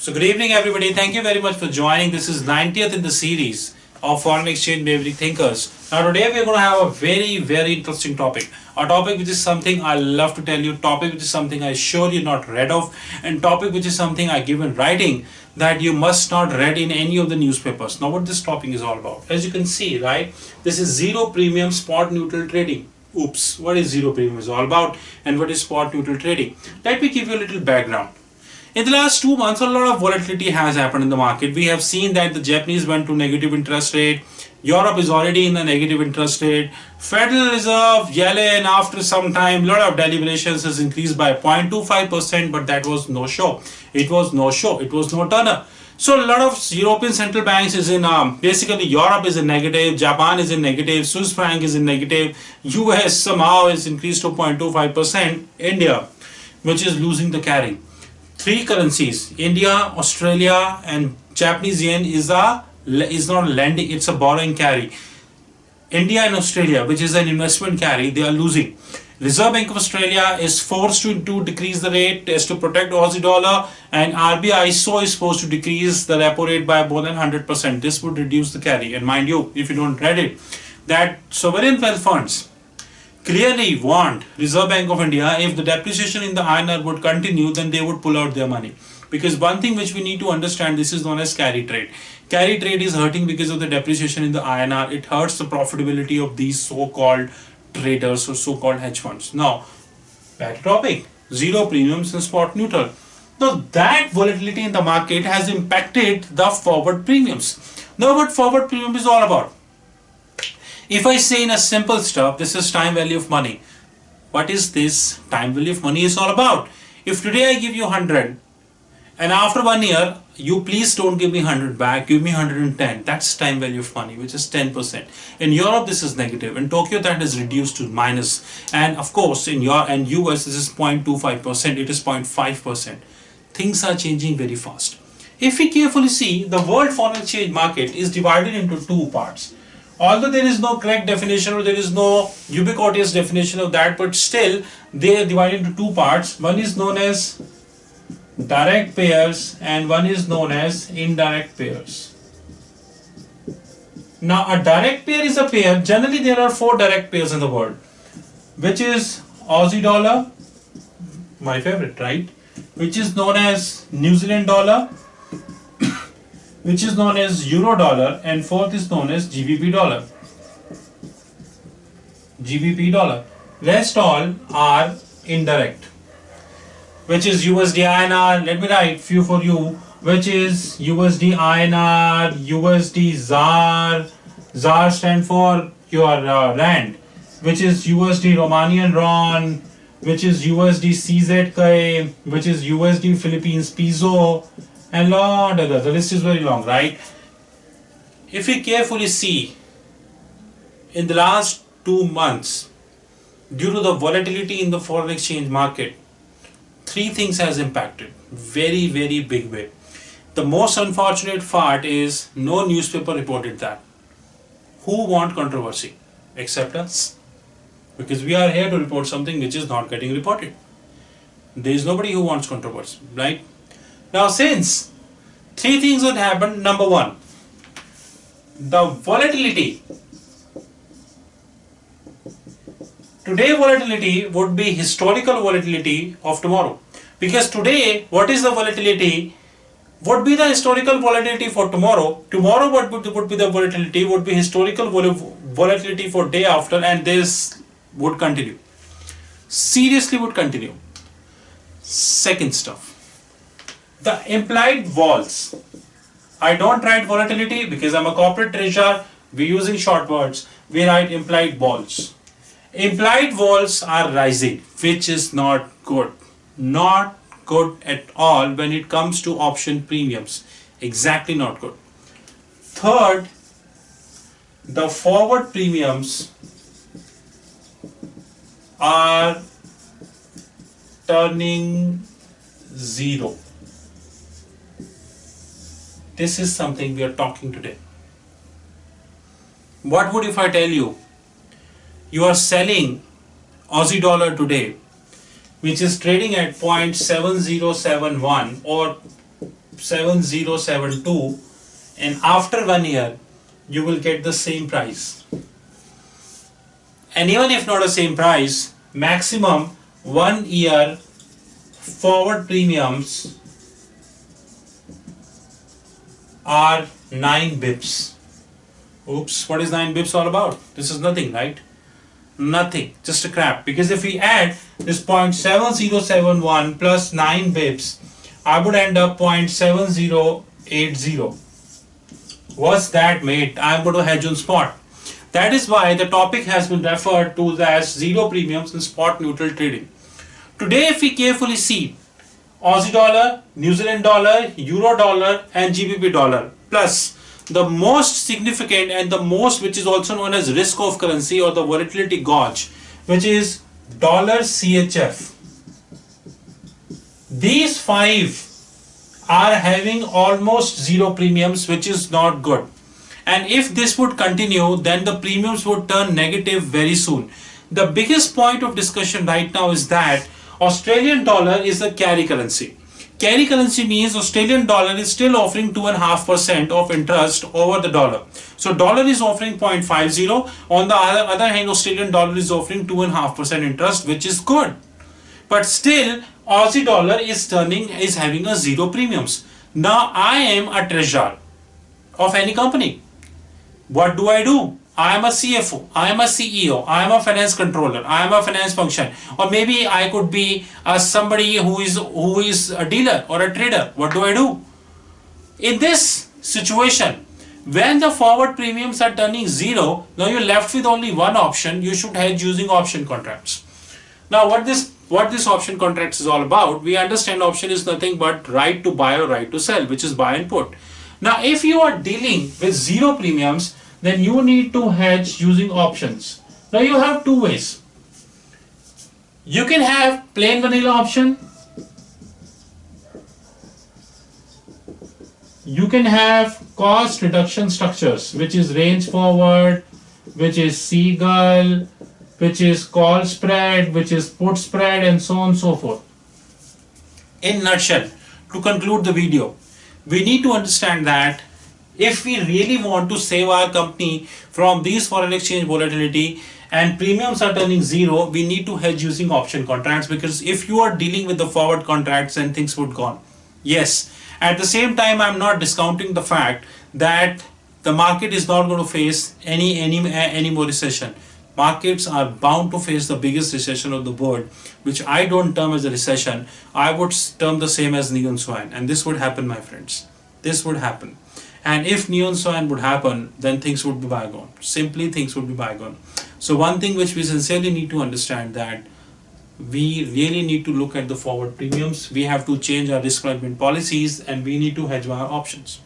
So good evening everybody. Thank you very much for joining. This is 90th in the series of Foreign Exchange Maverick Thinkers. Now today we are going to have a very interesting topic. A topic which is something I love to tell you, topic which is something I surely not read of, and topic which is something I give in writing that you must not read in any of the newspapers. Now what this topic is all about. As you can see, right, this is zero premium spot neutral trading. Oops, what is zero premium is all about and what is spot neutral trading? Let me give you a little background. In the last 2 months, a lot of volatility has happened in the market. We have seen that the Japanese went to negative interest rate. Europe is already in a negative interest rate. Federal Reserve, Yellen, after some time, a lot of deliberations has increased by 0.25%, but that was no show. It was no show. It was no turner. So a lot of European central banks is in, basically Europe is in negative, Japan is in negative, Swiss franc is in negative, US somehow is increased to 0.25%, India, which is losing the carry. Three currencies, India, Australia and Japanese yen is not lending, it's a borrowing carry. India and Australia, which is an investment carry, they are losing. Reserve Bank of Australia is forced to decrease the rate as to protect Aussie dollar, and RBI so is supposed to decrease the repo rate by more than 100%. This would reduce the carry. And mind you, if you don't read it, that sovereign wealth funds clearly warned Reserve Bank of India if the depreciation in the INR would continue, then they would pull out their money. Because one thing which we need to understand, this is known as carry trade. Carry trade is hurting because of the depreciation in the INR. It hurts the profitability of these so-called traders or so-called hedge funds. Now, back to topic. Zero premiums and spot neutral. Now, that volatility in the market has impacted the forward premiums. Now, what forward premium is all about? If I say in a simple stuff, this is time value of money. What is this time value of money is all about? If today I give you 100 and after 1 year, you please don't give me 100 back, give me 110. That's time value of money, which is 10%. In Europe, this is negative. In Tokyo, that is reduced to minus. And of course, in US, this is 0.25%. It is 0.5%. Things are changing very fast. If we carefully see, the world foreign exchange market is divided into two parts. Although there is no correct definition or there is no ubiquitous definition of that, but still they are divided into two parts. One is known as direct pairs and one is known as indirect pairs. Now a direct pair is a pair. Generally there are four direct pairs in the world, which is Aussie dollar, my favorite, right? Which is known as New Zealand dollar, which is known as Euro dollar, and fourth is known as GBP dollar. GBP dollar. Rest all are indirect, which is USD INR. Let me write few for you, which is USD INR, USD ZAR. ZAR stand for your rand, which is USD Romanian RON, which is USD CZK, which is USD Philippines Peso, and lot of others. The list is very long, right? If we carefully see, in the last 2 months, due to the volatility in the foreign exchange market, three things has impacted very big way. The most unfortunate part is no newspaper reported that. Who want controversy except us? Because we are here to report something which is not getting reported. There is nobody who wants controversy, right? Now, since three things would happen, number one, the volatility. Today volatility would be historical volatility of tomorrow. Because today, what is the volatility? Would be the historical volatility for tomorrow. Tomorrow, what would be the volatility? Would be historical volatility for day after, and this would continue. Seriously would continue. Second stuff. The implied vols. I don't write volatility because I'm a corporate treasurer. We're using short words. We write implied vols. Implied vols are rising, which is not good. Not good at all when it comes to option premiums. Exactly not good. Third, the forward premiums are turning zero. This is something we are talking today. What would if I tell you, you are selling Aussie dollar today, which is trading at 0.7071 or 0.7072, and after 1 year you will get the same price. And even if not the same price, maximum 1 year forward premiums are 9 bips. Oops, what is 9 bips all about? This is nothing, right? Nothing, just a crap. Because if we add this 0.7071 plus 9 bips, I would end up 0.7080. What's that, mate? I'm going to hedge on spot. That is why the topic has been referred to as zero premiums in spot neutral trading. Today, if we carefully see Aussie dollar, New Zealand dollar, Euro dollar and GBP dollar, plus the most significant and the most, which is also known as risk of currency or the volatility gauge, which is dollar CHF. These 5 are having almost zero premiums, which is not good. And if this would continue, then the premiums would turn negative very soon. The biggest point of discussion right now is that Australian dollar is a carry currency. Carry currency means Australian dollar is still offering 2.5% of interest over the dollar. So dollar is offering 0.50. On the other hand, Australian dollar is offering 2.5% interest, which is good. But still, Aussie dollar is having a zero premiums. Now I am a treasurer of any company. What do? I am a CFO, I am a CEO, I am a finance controller, I am a finance function, or maybe I could be somebody who is a dealer or a trader. What do? In this situation, when the forward premiums are turning zero, now you're left with only one option. You should hedge using option contracts. Now what this option contracts is all about, we understand option is nothing but right to buy or right to sell, which is buy and put. Now if you are dealing with zero premiums, then you need to hedge using options. Now you have two ways. You can have plain vanilla option. You can have cost reduction structures, which is range forward, which is seagull, which is call spread, which is put spread, and so on and so forth. In a nutshell, to conclude the video, we need to understand that if we really want to save our company from these foreign exchange volatility and premiums are turning zero, we need to hedge using option contracts, because if you are dealing with the forward contracts, then things would go on. Yes, at the same time, I'm not discounting the fact that the market is not going to face any more recession. Markets are bound to face the biggest recession of the world, which I don't term as a recession. I would term the same as neon swine, and this would happen, my friends. This would happen. And if neon swine would happen, then things would be bygone. Simply, things would be bygone. So one thing which we sincerely need to understand, that we really need to look at the forward premiums. We have to change our risk management policies, and we need to hedge our options.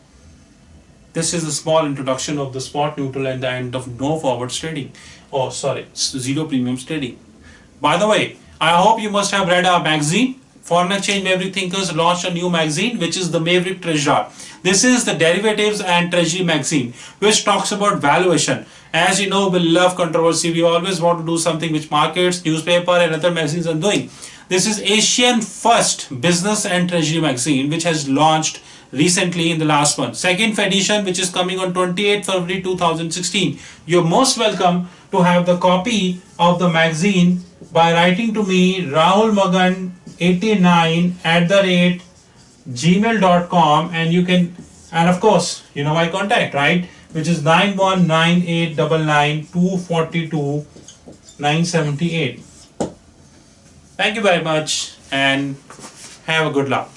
This is a small introduction of the spot neutral and the end of no forward trading. Oh, sorry, zero premiums trading. By the way, I hope you must have read our magazine. Foreign Exchange Maverick Thinkers launched a new magazine, which is the Maverick Treasurer. This is the derivatives and treasury magazine, which talks about valuation. As you know, we love controversy. We always want to do something which markets, newspaper and other magazines are doing. This is Asian first business and treasury magazine, which has launched recently in the last month. Second edition, which is coming on 28 February 2016. You're most welcome to have the copy of the magazine by writing to me, Rahul Magan 89@gmail.com, and you can, and of course, you know my contact, right? Which is 919899242978. Thank you very much and have a good luck.